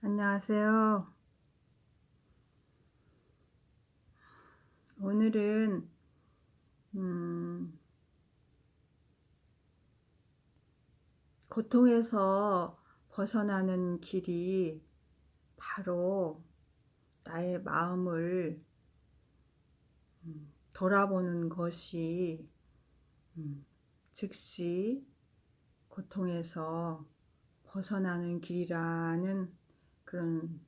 안녕하세요. 오늘은 음, 고통에서 벗어나는 길이 바로 나의 마음을 돌아보는 것이 즉시 고통에서 벗어나는 길이라는 그런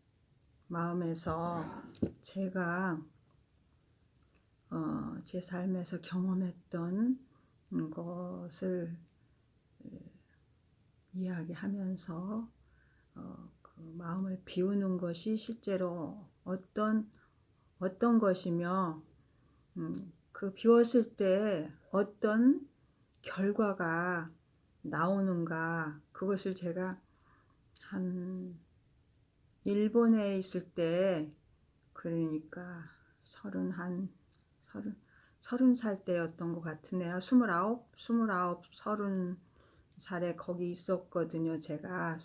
마음에서 제가 제 삶에서 경험했던 것을 이야기하면서 그 마음을 비우는 것이 실제로 어떤 것이며 그 비웠을 때 어떤 결과가 나오는가, 그것을 제가 한 일본에 있을 때, 그러니까 서른 살 때였던 것 같으네요. 서른 살에 거기 있었거든요. 제가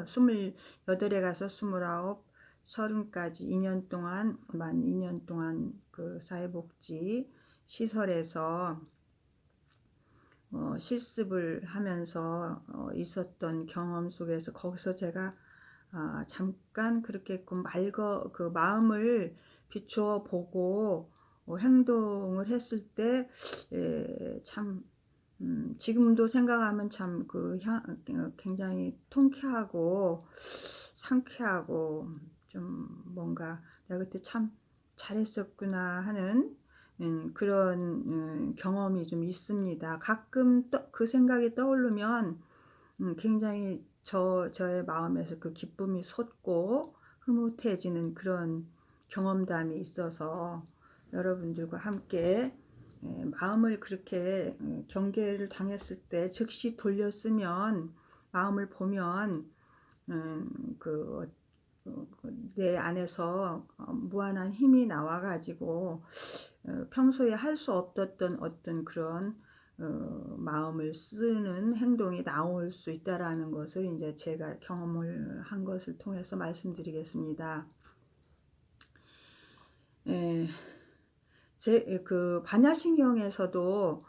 스물여덟에 가서 스물아홉, 서른까지 2년 동안, 만 2년 동안 그 사회복지 시설에서 실습을 하면서 있었던 경험 속에서, 거기서 제가 잠깐 그렇게 그 마음을 비추어 보고 행동을 했을 때, 참 지금도 생각하면 참 굉장히 통쾌하고 상쾌하고, 좀 뭔가 내가 그때 참 잘했었구나 하는 그런 경험이 좀 있습니다. 가끔 그 생각이 떠오르면 굉장히 저의 마음에서 그 기쁨이 솟고 흐뭇해지는 그런 경험담이 있어서, 여러분들과 함께 마음을 그렇게 경계를 당했을 때 즉시 돌렸으면, 마음을 보면 그 내 안에서 무한한 힘이 나와가지고 평소에 할 수 없었던 어떤 그런 마음을 쓰는 행동이 나올 수 있다라는 것을 이제 제가 경험을 한 것을 통해서 말씀드리겠습니다. 제 그 반야신경에서도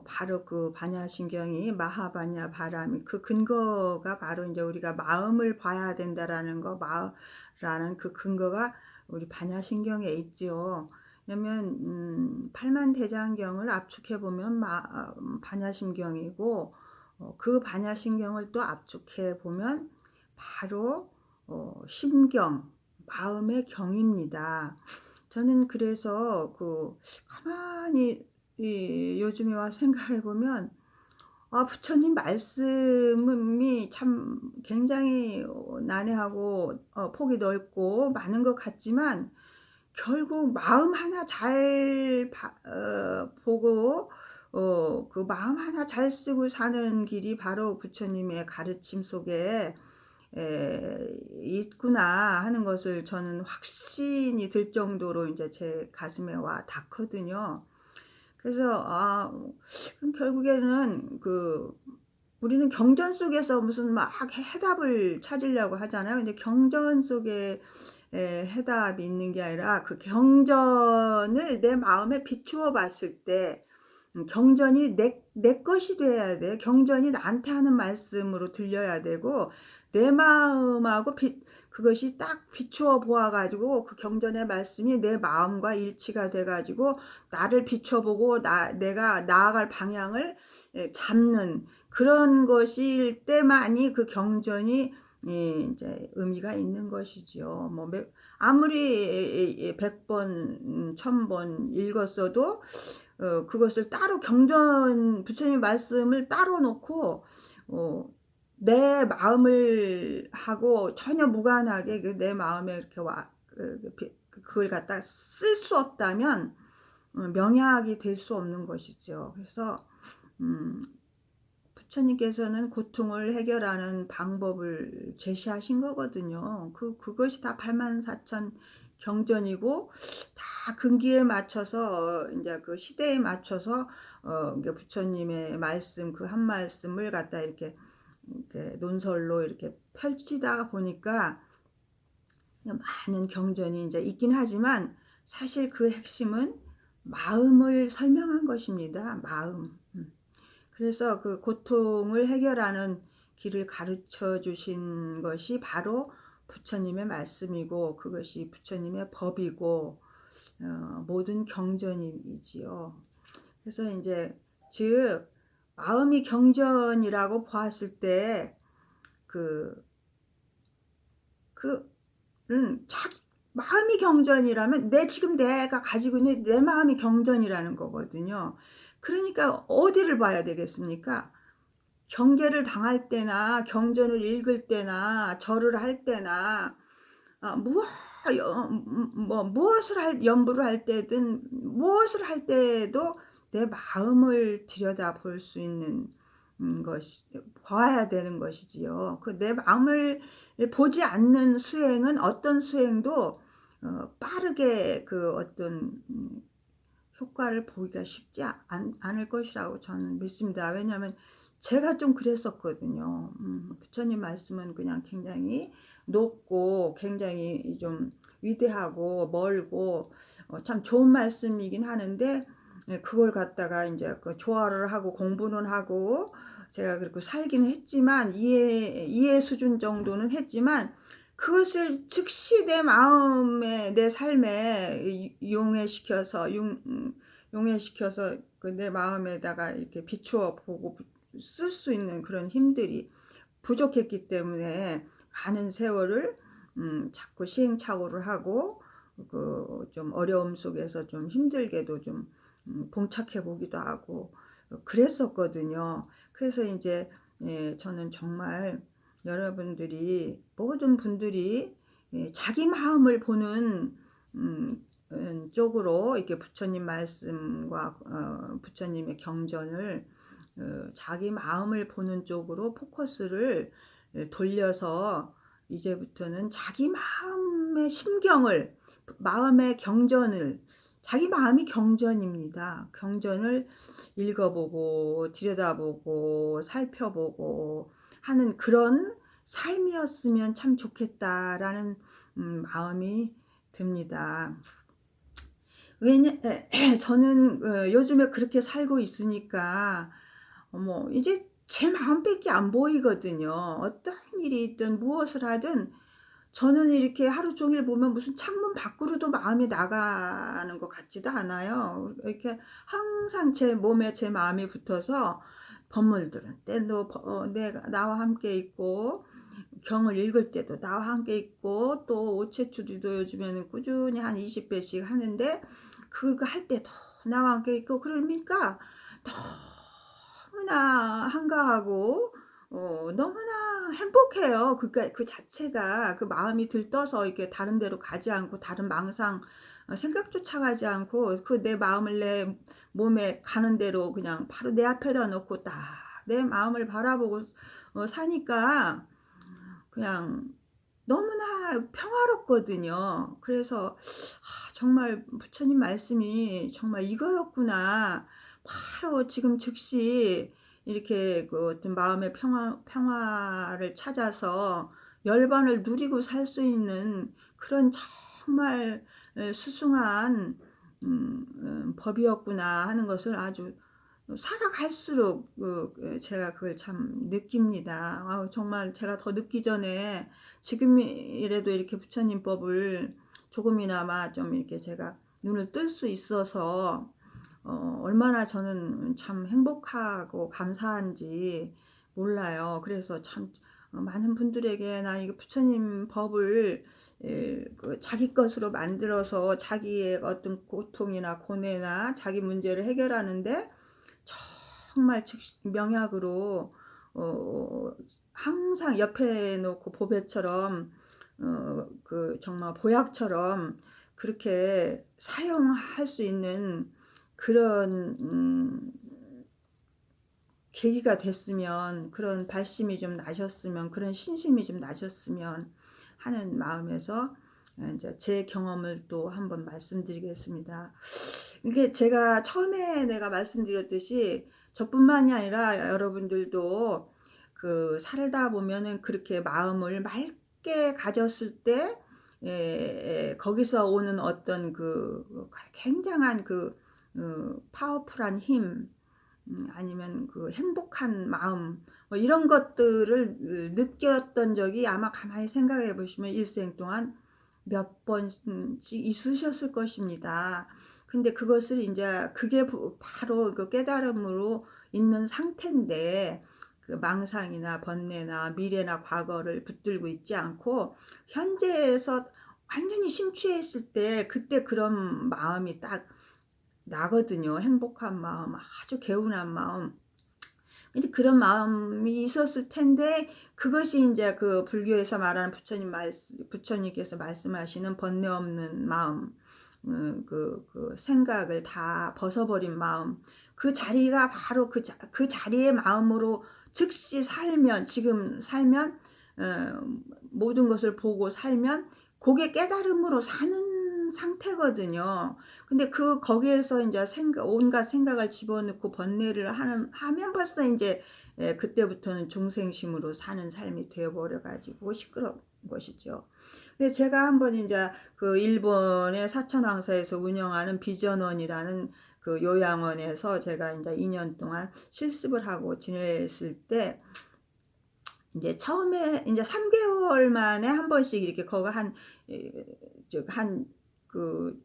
바로 그 반야신경이 마하반야 바람이, 그 근거가 바로 이제 우리가 마음을 봐야 된다라는 라는 그 근거가 우리 반야신경에 있지요. 왜냐면 팔만대장경을 압축해 보면 반야신경이고, 그 반야신경을 또 압축해 보면 바로 심경, 마음의 경입니다. 저는 그래서 가만히 요즘에 와서 생각해 보면, 부처님 말씀이 참 굉장히 난해하고 폭이 넓고 많은 것 같지만, 결국 마음 하나 잘 보고 그 마음 하나 잘 쓰고 사는 길이 바로 부처님의 가르침 속에 있구나 하는 것을 저는 확신이 들 정도로 이제 제 가슴에 와 닿거든요. 그래서 그럼 결국에는 우리는 경전 속에서 무슨 막 해답을 찾으려고 하잖아요. 근데 경전 속에 해답이 있는 게 아니라, 그 경전을 내 마음에 비추어 봤을 때 경전이 내 것이 돼야 돼. 경전이 나한테 하는 말씀으로 들려야 되고, 내 마음하고 그것이 딱 비추어 보아가지고 그 경전의 말씀이 내 마음과 일치가 돼가지고 나를 비춰보고 내가 나아갈 방향을 잡는 그런 것일 때만이 그 경전이 이제 의미가 있는 것이지요. 아무리 100번, 1000번 읽었어도 그것을 따로 부처님 말씀을 따로 놓고 내 마음을 하고 전혀 무관하게 내 마음에 이렇게 그걸 갖다 쓸 수 없다면 명약이 될 수 없는 것이죠. 그래서 부처님께서는 고통을 해결하는 방법을 제시하신 거거든요. 그것이 다 84,000 경전이고, 다 근기에 맞춰서 이제 그 시대에 맞춰서 부처님의 말씀, 그 한 말씀을 갖다 이렇게 이렇게 논설로 이렇게 펼치다가 보니까 많은 경전이 이제 있긴 하지만 사실 그 핵심은 마음을 설명한 것입니다. 마음. 그래서 그 고통을 해결하는 길을 가르쳐 주신 것이 바로 부처님의 말씀이고 그것이 부처님의 법이고 모든 경전이지요. 그래서 이제 즉 마음이 경전이라고 보았을 때 그 그 자기 마음이 경전이라면 지금 내가 가지고 있는 내 마음이 경전이라는 거거든요. 그러니까 어디를 봐야 되겠습니까? 경계를 당할 때나 경전을 읽을 때나 절을 할 때나 무엇 뭐 무엇을 연부를 할 때든 무엇을 할 때에도 내 마음을 들여다볼 수 있는 것이 봐야 되는 것이지요. 그 내 마음을 보지 않는 수행은 어떤 수행도 빠르게 그 어떤 효과를 보기가 쉽지 않을 것이라고 저는 믿습니다. 왜냐하면 제가 좀 그랬었거든요. 부처님 말씀은 그냥 굉장히 높고 굉장히 좀 위대하고 멀고 참 좋은 말씀이긴 하는데 그걸 갖다가 이제 그 조화를 하고 공부는 하고 제가 그렇게 살기는 했지만 이해 수준 정도는 했지만 그것을 즉시 내 마음에 내 삶에 용해시켜서 그 내 마음에다가 이렇게 비추어 보고 쓸 수 있는 그런 힘들이 부족했기 때문에 많은 세월을 자꾸 시행착오를 하고 그 좀 어려움 속에서 좀 힘들게도 좀 봉착해 보기도 하고 그랬었거든요. 그래서 이제 저는 정말 여러분들이 모든 분들이 자기 마음을 보는 쪽으로 이렇게 부처님 말씀과 부처님의 경전을 자기 마음을 보는 쪽으로 포커스를 돌려서 이제부터는 자기 마음의 심경을 마음의 경전을 자기 마음이 경전입니다. 경전을 읽어보고 들여다보고 살펴보고 하는 그런 삶이었으면 참 좋겠다라는 마음이 듭니다. 저는 요즘에 그렇게 살고 있으니까 이제 제 마음밖에 안 보이거든요. 어떤 일이 있든 무엇을 하든 저는 이렇게 하루 종일 보면 무슨 창문 밖으로도 마음이 나가는 것 같지도 않아요. 이렇게 항상 제 몸에 제 마음이 붙어서 법문 들을 때도 내가 나와 함께 있고 경을 읽을 때도 나와 함께 있고 또 오체투리도 요즘에는 꾸준히 한 20배씩 하는데 그거 할 때도 나와 함께 있고 그러니까 너무나 한가하고 너무나 행복해요. 그러니까 그 자체가 그 마음이 들떠서 이렇게 다른 데로 가지 않고 다른 망상 생각조차 가지 않고 그 내 마음을 내 몸에 가는 대로 그냥 바로 내 앞에다 놓고 딱 내 마음을 바라보고 사니까 그냥 너무나 평화롭거든요. 그래서 정말 부처님 말씀이 정말 이거였구나. 바로 지금 즉시 이렇게 그 어떤 마음의 평화를 찾아서 열반을 누리고 살 수 있는 그런 정말 수승한 법이었구나 하는 것을 아주 살아갈수록 제가 그걸 참 느낍니다. 정말 제가 더 늦기 전에 지금이라도 이렇게 부처님 법을 조금이나마 좀 이렇게 제가 눈을 뜰 수 있어서 얼마나 저는 참 행복하고 감사한지 몰라요. 그래서 참 많은 분들에게 나 이거 부처님 법을 자기 것으로 만들어서 자기의 어떤 고통이나 고뇌나 자기 문제를 해결하는데 정말 명약으로 항상 옆에 놓고 보배처럼 그 정말 보약처럼 그렇게 사용할 수 있는 그런 계기가 됐으면 그런 발심이 좀 나셨으면 그런 신심이 좀 나셨으면 하는 마음에서 이제 제 경험을 또 한번 말씀드리겠습니다. 이게 제가 처음에 내가 말씀드렸듯이 저뿐만이 아니라 여러분들도 그 살다 보면은 그렇게 마음을 맑게 가졌을 때 거기서 오는 어떤 그 굉장한 그 파워풀한 힘, 아니면 그 행복한 마음, 뭐 이런 것들을 느꼈던 적이 아마 가만히 생각해 보시면 일생 동안 몇 번씩 있으셨을 것입니다. 근데 그것을 인제 그게 바로 그 깨달음으로 있는 상태인데, 그 망상이나 번뇌나 미래나 과거를 붙들고 있지 않고 현재에서 완전히 심취해 있을 때 그때 그런 마음이 딱 나거든요. 행복한 마음, 아주 개운한 마음. 근데 그런 마음이 있었을 텐데, 그것이 인제 그 불교에서 말하는 부처님께서 말씀하시는 번뇌 없는 마음, 그 생각을 다 벗어버린 마음, 그 자리가 바로 그 자리의 마음으로 즉시 살면, 지금 살면, 어 모든 것을 보고 살면 고게 깨달음으로 사는 상태거든요. 근데 거기에서 인제 온갖 생각을 집어넣고 번뇌를 하면 벌써 인제 그때부터는 중생심으로 사는 삶이 되어 버려 가지고 시끄러운 것이죠. 근데 제가 한번 인제 그 일본의 사천왕사에서 운영하는 비전원이라는 그 요양원에서 제가 인제 2년 동안 실습을 하고 지냈을 때, 인제 처음에 인제 3 개월 만에 한 번씩 이렇게 거기 한 한그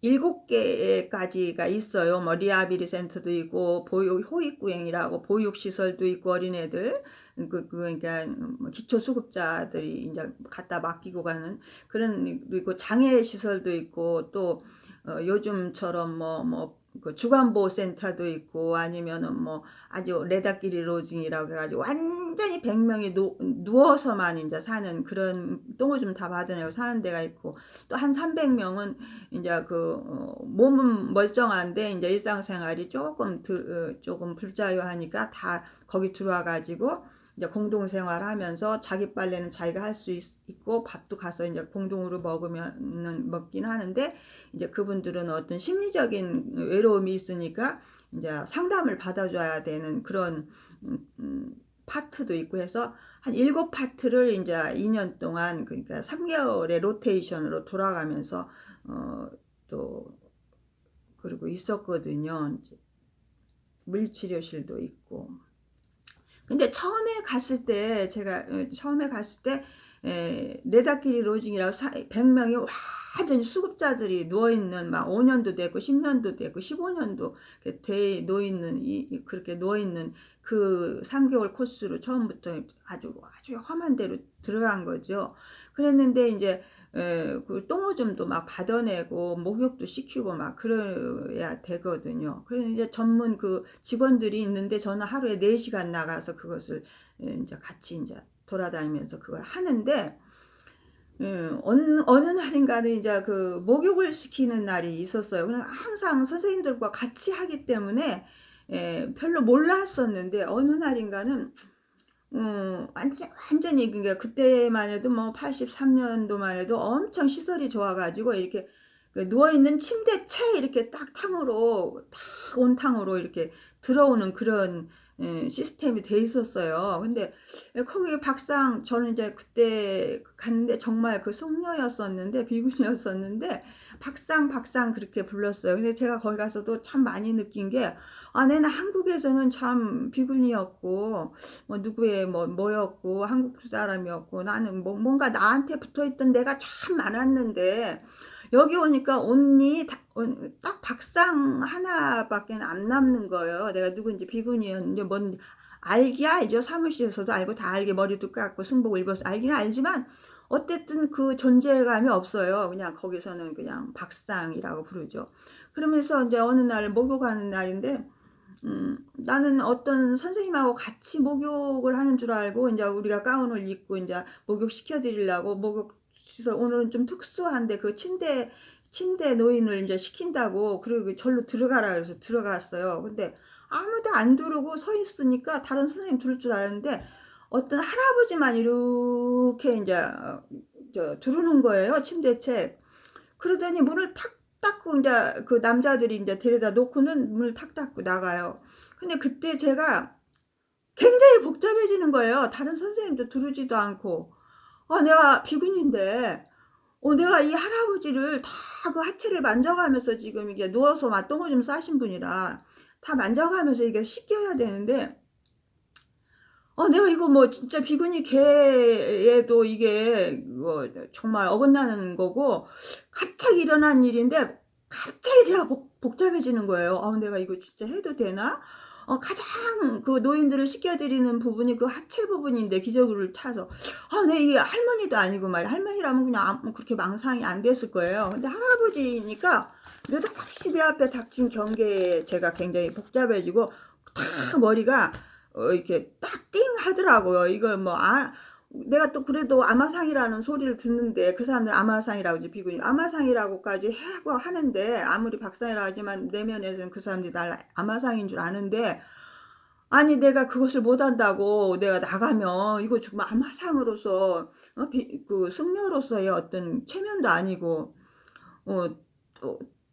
7 개까지가 있어요. 뭐 리하빌리 센터도 있고 호익구행이라고 보육시설도 있고, 어린애들 그러니까 뭐 기초수급자들이 인제 갖다 맡기고 가는 그런 도 있고, 장애시설도 있고, 또 요즘처럼 그 주간보호센터도 있고, 아니면은 뭐 아주 레다끼리 로징이라고 해 가지고 완전히 100 명이 누워서만 인제 사는 그런, 똥오줌 다 받아내고 사는 데가 있고, 또 한 300 명은 인제 몸은 멀쩡한데 인제 일상생활이 쪼금 불자유하니까 다 거기 들어와 가지고 이제 공동생활하면서 자기 빨래는 자기가 할 수 있고, 밥도 가서 인제 공동으로 먹긴 하는데, 인제 그분들은 어떤 심리적인 외로움이 있으니까 인제 상담을 받아 줘야 되는 그런 파트도 있고 해서 한 7 파트를 인제 2년 동안, 그러니까 3 개월의 로테이션으로 돌아가면서 또 그러고 있었거든요. 인제 물치료실도 있고. 근데 처음에 갔을 때, 제가 처음에 갔을 때 레다끼리 로징이라고 100 명이 완전히 수급자들이 누워 있는, 막 5 년도 됐고 10 년도 됐고 15 년도 이렇게 돼 놓여 있는, 그렇게 누워 있는 그 3 개월 코스로 처음부터 아주 험한 데로 들어간 거죠. 그랬는데 인제 그 똥오줌도 막 받아내고 목욕도 시키고 막 그래야 되거든요. 그래서 이제 전문 그 직원들이 있는데, 저는 하루에 4 시간 나가서 그것을 인제 같이 인제 돌아다니면서 그걸 하는데, 어느 날인가는 이제 그 목욕을 시키는 날이 있었어요. 그냥 항상 선생님들과 같이 하기 때문에 별로 몰랐었는데, 어느 날인가는 완전히, 그러니까 그때만 해도 뭐 83 년도만 해도 엄청 시설이 좋아 가지고 이렇게 그 누워 있는 침대 채 이렇게 딱 탕으로 다 온탕으로 이렇게 들어오는 그런 시스템이 돼 있었어요. 근데 거기 박상, 저는 이제 그때 갔는데 정말 그 숙녀였었는데, 비구니였었는데 박상 그렇게 불렀어요. 근데 제가 거기 가서도 참 많이 느낀 게, 내는 한국에서는 참 비구니였고 뭐 누구의 뭐였고 한국 사람이었고, 나는 뭔가 나한테 붙어있던 데가 참 많았는데, 여기 오니까 온니 딱 박상 하나밖에 안 남는 거예요. 내가 누군지, 비구니였는지 뭔 알기야 알죠. 사무실에서도 알고 다 알게, 머리도 깎고 승복을 입어서 알기는 알지만 어쨌든 그 존재감이 없어요. 그냥 거기서는 그냥 박상이라고 부르죠. 그러면서 이제 어느 날 목욕하는 날인데, 나는 어떤 선생님하고 같이 목욕을 하는 줄 알고 인제 우리가 가운을 입고 인제 목욕시켜 드리려고, 목욕시설 오늘은 좀 특수한데 그 침대 노인을 인제 시킨다고, 그리고 절로 들어가라 그래서 들어갔어요. 근데 아무도 안 들어오고 서 있으니까 다른 선생님 들을 줄 알았는데, 어떤 할아버지만 이렇게 인제 들어오는 거예요, 침대 채. 그러더니 문을 탁 닫고, 인제 그 남자들이 인제 데려다 놓고는 문을 탁 닫고 나가요. 근데 그때 제가 굉장히 복잡해지는 거예요. 다른 선생님도 들으지도 않고. 내가 비구니인데 내가 이 할아버지를 다 그 하체를 만져가면서 지금 이게 누워서 똥오줌 싸신 분이라 다 만져가면서 이게 씻겨야 되는데 내가 이거 뭐 진짜 비구니 개에도 이게 정말 어긋나는 거고 갑자기 일어난 일인데 갑자기 제가 복잡해지는 거예요. 내가 이거 진짜 해도 되나? 가장 그 노인들을 씻겨드리는 부분이 그 하체 부분인데 기저귀를 차서 내 이게 할머니도 아니고 말이야. 할머니라면 그냥 그렇게 망상이 안 됐을 거예요. 근데 할아버지니까 느닷없이 내 앞에 닥친 경계에 제가 굉장히 복잡해지고 딱 머리가 이렇게 딱 띵 하더라고요. 이걸 뭐 내가 또 그래도 아마상이라는 소리를 듣는데 그 사람들 아마상이라고 이제 비구니 아마상이라고까지 하고 하는데 아무리 박상이라 하지만 내면에서는 그 사람들이 날 아마상인 줄 아는데 아니 내가 그것을 못한다고 내가 나가면 이거 정말 아마상으로서 그 승려로서의 어떤 체면도 아니고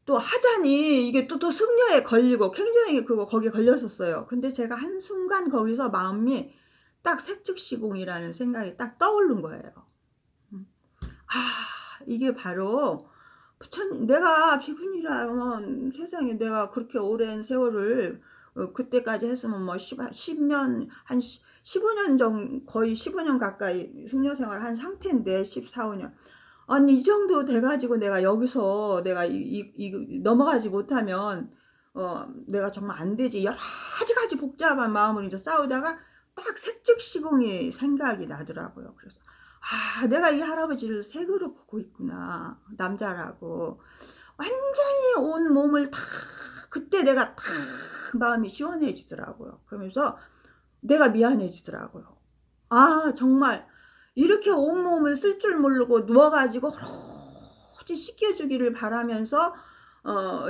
또 하자니 이게 또 승려에 걸리고 굉장히 거기에 걸렸었어요. 근데 제가 한순간 거기서 마음이 딱 색즉시공이라는 생각이 딱 떠오른 거예요. 이게 바로 부처님, 내가 비구니라면 세상에 내가 그렇게 오랜 세월을 그때까지 했으면 뭐 10년 한 15년 정도 거의 15년 가까이 승려 생활 한 상태인데 14, 15년 아니 이 정도 돼가지고 내가 여기서 내가 넘어가지 못하면 내가 정말 안 되지. 여러 가지 복잡한 마음을 이제 싸우다가 딱 색즉시공이 생각이 나더라고요. 그래서 내가 이 할아버지를 색으로 보고 있구나. 남자라고. 완전히 온 몸을 다 그때 내가 다 마음이 시원해지더라고요. 그러면서 내가 미안해지더라고요. 정말 이렇게 온몸을 쓸 줄 모르고 누워가지고 오로지 씻겨주기를 바라면서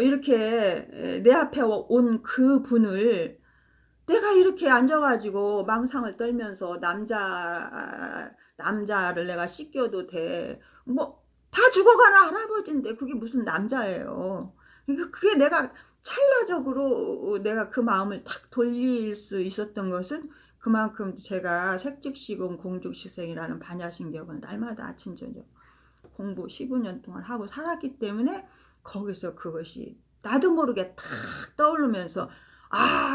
이렇게 내 앞에 온 그 분을 내가 이렇게 앉아가지고 망상을 떨면서 남자를 내가 씻겨도 돼. 뭐 다 죽어가는 할아버지인데 그게 무슨 남자예요. 그게 내가 찰나적으로 내가 그 마음을 탁 돌릴 수 있었던 것은 그만큼 제가 색즉시공 공죽시생이라는 반야신경을 날마다 아침 저녁 공부 15년 동안 하고 살았기 때문에 거기서 그것이 나도 모르게 탁 떠오르면서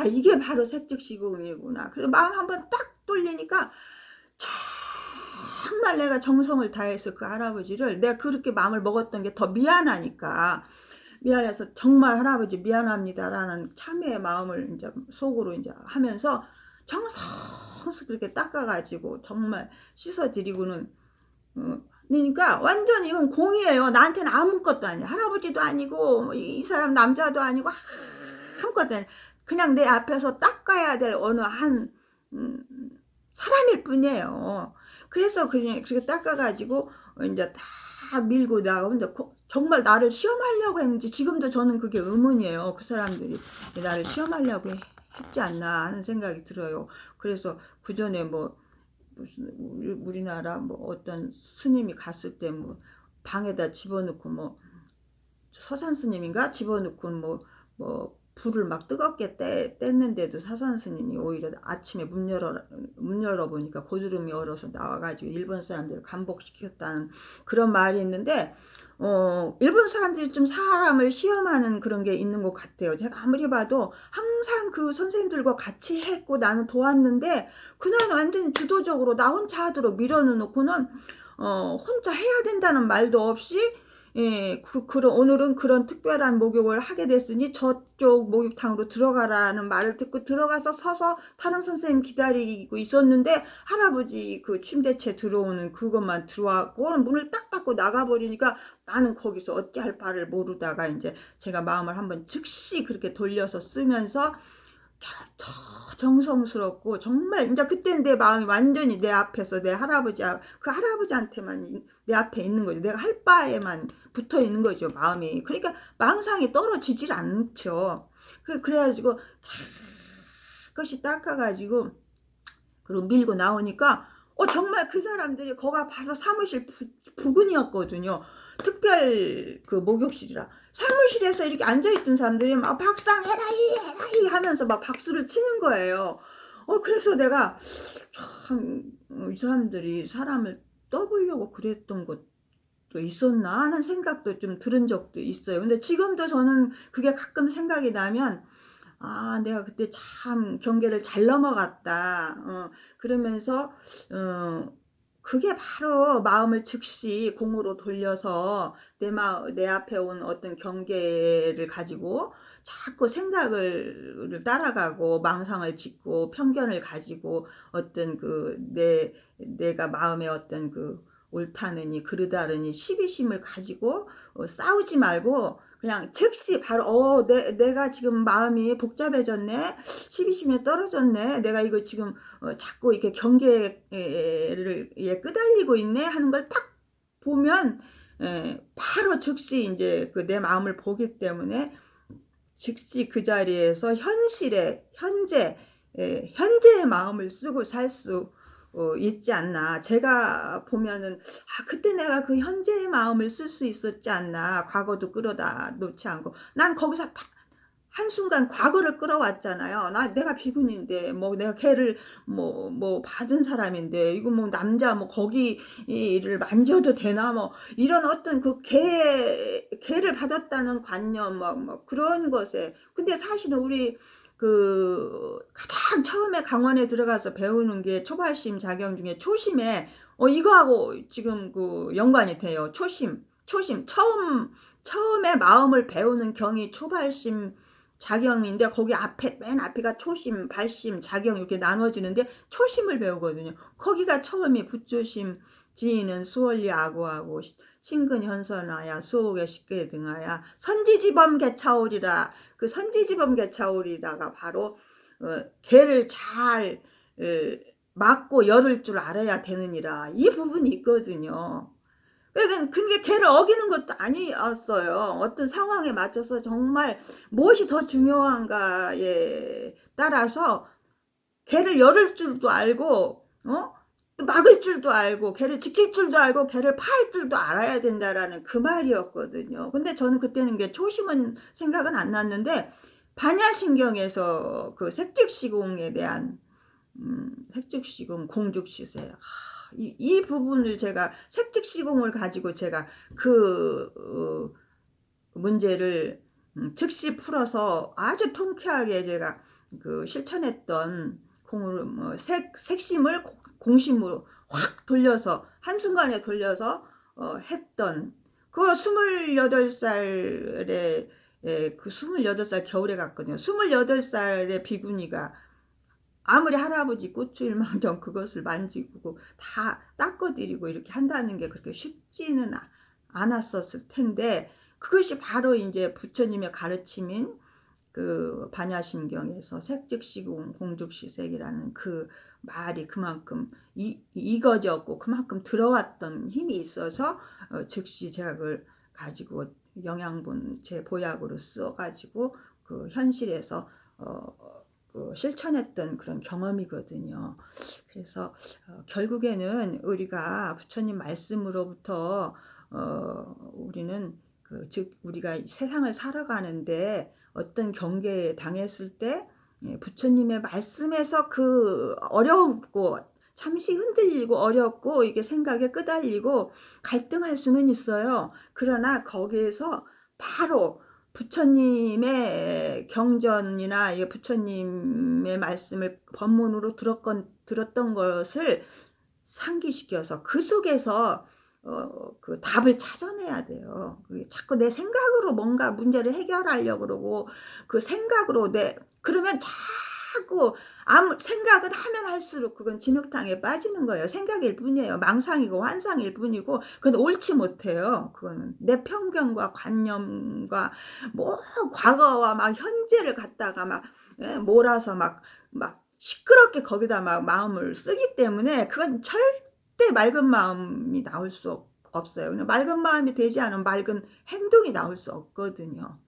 이게 바로 색즉시공이구나. 그래서 마음 한번 딱 돌리니까 정말 내가 정성을 다해서 그 할아버지를 내가 그렇게 마음을 먹었던 게 더 미안하니까 미안해서 정말 할아버지 미안합니다라는 참회의 마음을 이제 속으로 이제 하면서 정성스럽게 닦아가지고 정말 씻어드리고는 그러니까 완전 이건 공이에요. 나한테는 아무것도 아니야. 할아버지도 아니고 이 사람 남자도 아니고 아무것도 아니야. 그냥 내 앞에서 닦아야 될 어느 한 사람일 뿐이에요. 그래서 그냥 그렇게 닦아가지고 이제 다 밀고 나가고 이제 정말 나를 시험하려고 했는지 지금도 저는 그게 의문이에요. 그 사람들이 나를 시험하려고 했지 않나 하는 생각이 들어요. 그래서 그 전에 뭐 무슨 우리나라 뭐 어떤 스님이 갔을 때 뭐 방에다 집어넣고 뭐 서산 스님인가 집어넣고 뭐 불을 막 뜨겁게 뗐는데도 사산 스님이 오히려 아침에 문 열어보니까 고드름이 얼어서 나와가지고 일본 사람들을 감복시켰다는 그런 말이 있는데 일본 사람들이 좀 사람을 시험하는 그런 게 있는 것 같아요. 제가 아무리 봐도 항상 그 선생님들과 같이 했고 나는 도왔는데 그날 완전히 주도적으로 나 혼자 하도록 밀어놓고는 혼자 해야 된다는 말도 없이 오늘은 그런 특별한 목욕을 하게 됐으니 저쪽 목욕탕으로 들어가라는 말을 듣고 들어가서 서서 다른 선생님 기다리고 있었는데 할아버지 그 침대채 들어오는 그것만 들어왔고 문을 딱 닫고 나가버리니까 나는 거기서 어찌할 바를 모르다가 이제 제가 마음을 한번 즉시 그렇게 돌려서 쓰면서 더 정성스럽고 정말 이제 그때는 내 마음이 완전히 내 앞에서 내 그 할아버지한테만 내 앞에 있는 거죠. 내가 할 바에만 붙어 있는 거죠. 마음이. 그러니까 망상이 떨어지질 않죠. 그래가지고 그것이 닦아가지고 그리고 밀고 나오니까 정말 그 사람들이 거가 바로 사무실 부근이었거든요. 특별 그 목욕실이라 사무실에서 이렇게 앉아있던 사람들이 막 박상 해라이 하면서 막 박수를 치는 거예요. 그래서 내가 참 이 사람들이 사람을 떠보려고 그랬던 것도 있었나 하는 생각도 좀 들은 적도 있어요. 근데 지금도 저는 그게 가끔 생각이 나면 '아 내가 그때 참 경계를 잘 넘어갔다.' 그러면서 어 그게 바로 마음을 즉시 공으로 돌려서 내 앞에 온 어떤 경계를 가지고 자꾸 생각을 따라가고 망상을 짓고 편견을 가지고 어떤 내가 마음에 어떤 옳다느니 그르다느니 시비심을 가지고 싸우지 말고 그냥 즉시 바로 내가 지금 마음이 복잡해졌네. 시비심에 떨어졌네. 내가 이거 지금 자꾸 이렇게 경계를 끄달리고 있네 하는 걸 딱 보면 바로 즉시 인제 내 마음을 보기 때문에 즉시 그 자리에서 현재의 마음을 쓰고 살 수 있지 않나. 제가 보면은 '아 그때 내가 그 현재의 마음을 쓸 수 있었지 않나. 과거도 끌어다 놓지 않고.' 난 거기서 다 한순간 과거를 끌어왔잖아요. 내가 비군인데 뭐 내가 걔를 받은 사람인데 이거 뭐 남자 거기를 만져도 되나 이런 어떤 걔를 받았다는 관념 그런 것에 근데 사실은 우리 가장 처음에 강원에 들어가서 배우는 게 초발심 작용 중에 초심에 이거하고 지금 연관이 돼요. 초심 처음에 마음을 배우는 경이 초발심 작용인데 거기 맨 앞에가 초심, 발심, 작용 이렇게 나눠지는데 초심을 배우거든요. 거기가 처음이 부처심 지인은 수월리 아고하고 신근현선하야 수옥에 쉽게 등하야 선지지범 개차오리라. 그 선지지범 개차오리라가 바로 개를 잘 막고 열을 줄 알아야 되느니라. 이 부분이 있거든요. 그러니까 그게 걔를 어기는 것도 아니었어요. 어떤 상황에 맞춰서 정말 무엇이 더 중요한가에 따라서 걔를 열을 줄도 알고 막을 줄도 알고 걔를 지킬 줄도 알고 걔를 파할 줄도 알아야 된다라는 그 말이었거든요. 근데 저는 그때는 게 초심은 생각은 안 났는데 반야신경에서 그 색즉시공에 대한 색즉시공 공죽시세 이 부분을 제가 색즉시공을 가지고 제가 문제를 즉시 풀어서 아주 통쾌하게 제가 실천했던 색심을 공심으로 확 돌려서 한순간에 돌려서 했던 그 28살에 그 28살 겨울에 갔거든요. 28살의 비구니가 아무리 할아버지 꼬추일망정 그것을 만지고 다 닦아드리고 이렇게 한다는 게 그렇게 쉽지는 않았었을 텐데 그것이 바로 이제 부처님의 가르침인 반야심경에서 색즉시공 공죽시색이라는 그 말이 그만큼 이거졌고 그만큼 들어왔던 힘이 있어서 즉시 제가 그걸 가지고 영양분 제 보약으로 써가지고 현실에서 실천했던 그런 경험이거든요. 그래서 결국에는 우리가 부처님 말씀으로부터 우리는 즉 우리가 세상을 살아가는데 어떤 경계에 당했을 때 부처님의 말씀에서 어렵고 잠시 흔들리고 어렵고 이게 생각에 끄달리고 갈등할 수는 있어요. 그러나 거기에서 바로 부처님의 경전이나 부처님의 말씀을 법문으로 들었던 것을 상기시켜서 그 속에서 답을 찾아내야 돼요. 자꾸 내 생각으로 뭔가 문제를 해결하려고 그러고 그 생각으로 그러면 자꾸 생각은 하면 할수록 그건 진흙탕에 빠지는 거예요. 생각일 뿐이에요. 망상이고 환상일 뿐이고 그건 옳지 못해요. 그거는 내 편견과 관념과 과거와 현재를 갖다가 몰아서 시끄럽게 거기다 마음을 쓰기 때문에 그건 절대 맑은 마음이 나올 수 없어요. 그냥 맑은 마음이 되지 않으면 맑은 행동이 나올 수 없거든요.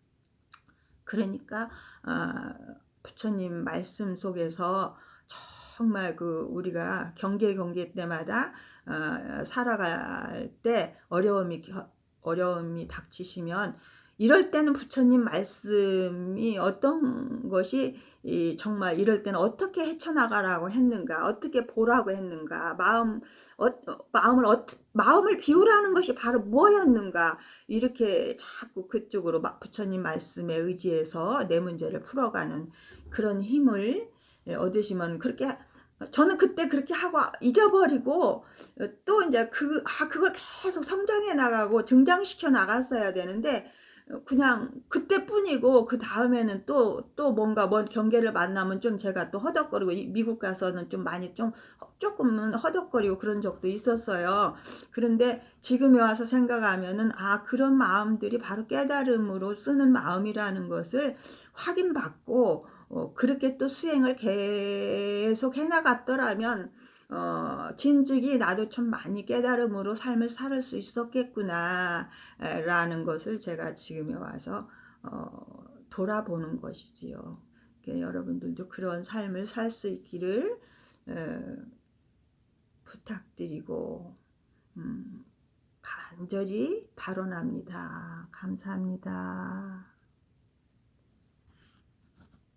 그러니까 부처님 말씀 속에서 정말 우리가 경계 때마다 살아갈 때 어려움이 닥치시면 이럴 때는 부처님 말씀이 어떤 것이 정말 이럴 때는 어떻게 헤쳐나가라고 했는가, 어떻게 보라고 했는가, 마음을 비우라는 것이 바로 뭐였는가, 이렇게 자꾸 그쪽으로 부처님 말씀에 의지해서 내 문제를 풀어가는 그런 힘을 얻으시면, 그렇게 저는 그때 그렇게 하고 잊어버리고 또 이제 그걸 계속 성장해 나가고 증장시켜 나갔어야 되는데, 그냥 그때뿐이고 그다음에는 또 뭔가 먼 경계를 만나면 좀 제가 또 허덕거리고, 미국 가서는 좀 많이 좀 조금은 허덕거리고 그런 적도 있었어요. 그런데 지금에 와서 생각하면은 그런 마음들이 바로 깨달음으로 쓰는 마음이라는 것을 확인받고 그렇게 또 수행을 계속 해나갔더라면 진즉이 나도 좀 많이 깨달음으로 삶을 살 수 있었겠구나 라는 것을 제가 지금에 와서 돌아보는 것이지요. 여러분들도 그런 삶을 살 수 있기를 부탁드리고 간절히 발언합니다. 감사합니다.